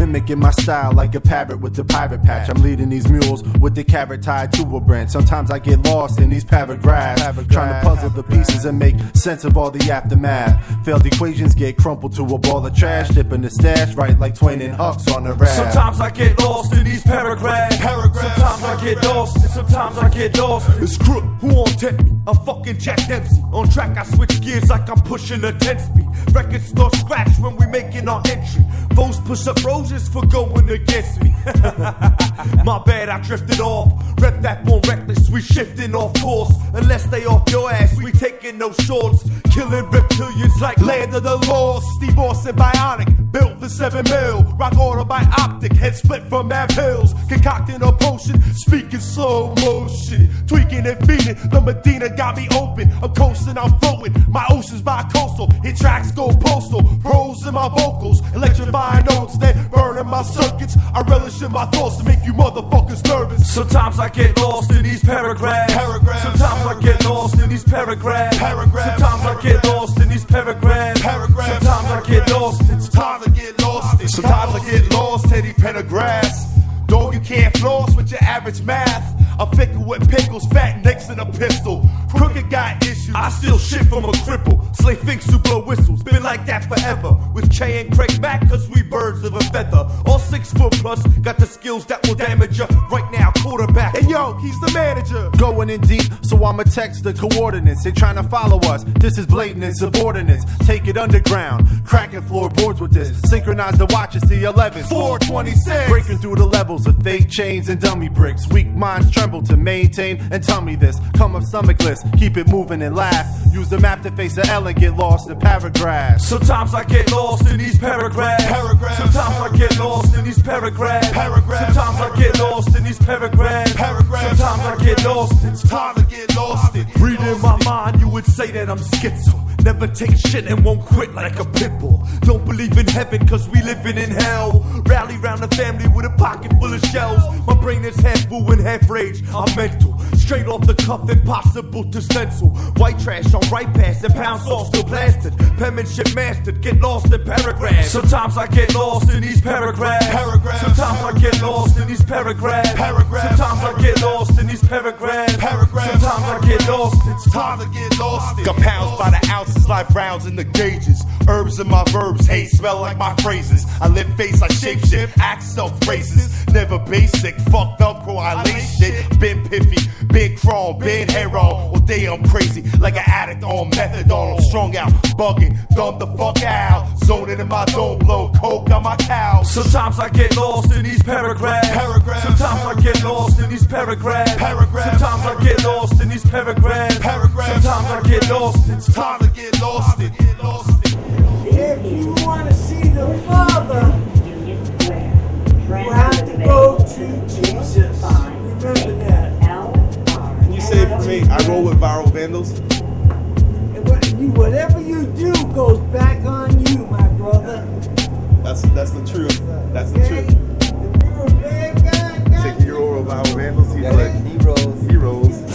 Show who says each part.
Speaker 1: mimicking my style like a parrot with the pirate patch. I'm leading these mules with the carrot tied to a branch. Sometimes I get lost in these paragraphs, trying to puzzle the pieces and make sense of all the aftermath. Failed equations get crumpled to a ball of trash, dipping the stash right like Twain and Hucks on the raft.
Speaker 2: Sometimes I get lost in these paragraphs. Sometimes I get lost, and sometimes I get lost. It's Crook who on tempt me, a fucking Jack Dempsey. On track I switch gears like I'm pushing a 10-speed. Records start scratch when we making our entry. Foes push up roses for going against me. My bad, I drifted off. Rep that on reckless, we shifting off course. Unless they off your ass, we taking no shorts. Killing reptilians like Land of the Lost. Steve Austin Bionic, built for 7 mil. Rock order by optic, head split from Mav Hills. Concocting a potion, speaking slow motion. Tweaking and feeding, the Medina got me open. I'm coasting, I'm floating, my ocean's bi-coastal. Hit tracks go postal, pros in my vocals. Electrifying notes, then burning my circuits. I relish in my thoughts to make you motherfuckers nervous. Sometimes I get lost in these paragraphs. Sometimes I get lost in these paragraphs. Sometimes I get lost in these paragraphs. Sometimes I get lost. It's time to get lost. Sometimes I get lost, Teddy Pendergrass. Dog, you can't floss with your average math. I'm fickle with pickles, fat nicks and a pistol. Crooked got issues, I still shit from a cripple. Slay finks who blow whistles, been like that forever. With K and Craig Mack, cause we birds of a feather. All 6 foot plus, got the skills that will damage ya. Right now, quarterback. And yo, he's the manager.
Speaker 1: Going in deep, so I'ma text the coordinates. They trying to follow us, this is blatant insubordinates. Take it underground, cracking floorboards with this. Synchronize the watches to the 11th. 426. Breaking through the levels of fake chains and dummy bricks. Weak minds tremble to maintain and tell me this. Come up stomachless, keep it moving and laugh. Use the map to face the L and get lost in paragraphs. Sometimes I get lost in these paragraphs. Sometimes I get lost in these paragraphs. Sometimes I get lost in these paragraphs. Sometimes I get lost. It's time to get lost. Reading my mind, you would say that I'm schizo. Never take shit and won't quit like a pit bull. Don't believe in heaven cause we living in hell. Rally round the family with a pocket full of shells. My brain is half fool and half rage. I'm mental, straight off the cuff, impossible to stencil. White trash on right pass and pound sauce still blasted. Penmanship mastered, get lost in paragraphs. Sometimes I get lost in these paragraphs. Sometimes I get lost in these paragraphs. Sometimes I get lost in these paragraphs. Sometimes I get lost. It's time to get lost. Got pounds by the ounces like rounds in the gauges. Herbs in my verbs, hate smell like my phrases. I live face, I shapeshift, act self-racist. Never basic, fuck Velcro, I lace shit. Been piffy, been chrome, been hair on. All day I'm crazy, like an addict on methadone. I'm strung out, bugging, dumb the fuck out. Zoning in my dome, blow coke on my cow. Sometimes I get lost in these paragraphs. Sometimes I get lost in these paragraphs. Sometimes I get lost in these paragraphs. Sometimes I get lost. It's time to get lost.
Speaker 3: If you want to see the Father, you have to go to Jesus. Remember that.
Speaker 4: Can you say it for me? I roll with viral vandals.
Speaker 3: And whatever you do goes back on you, my brother.
Speaker 4: That's the truth. That's the
Speaker 3: Okay?
Speaker 4: truth.
Speaker 3: If you're a bad guy,
Speaker 4: Take your viral vandals. He's like
Speaker 5: Heroes.
Speaker 4: heroes.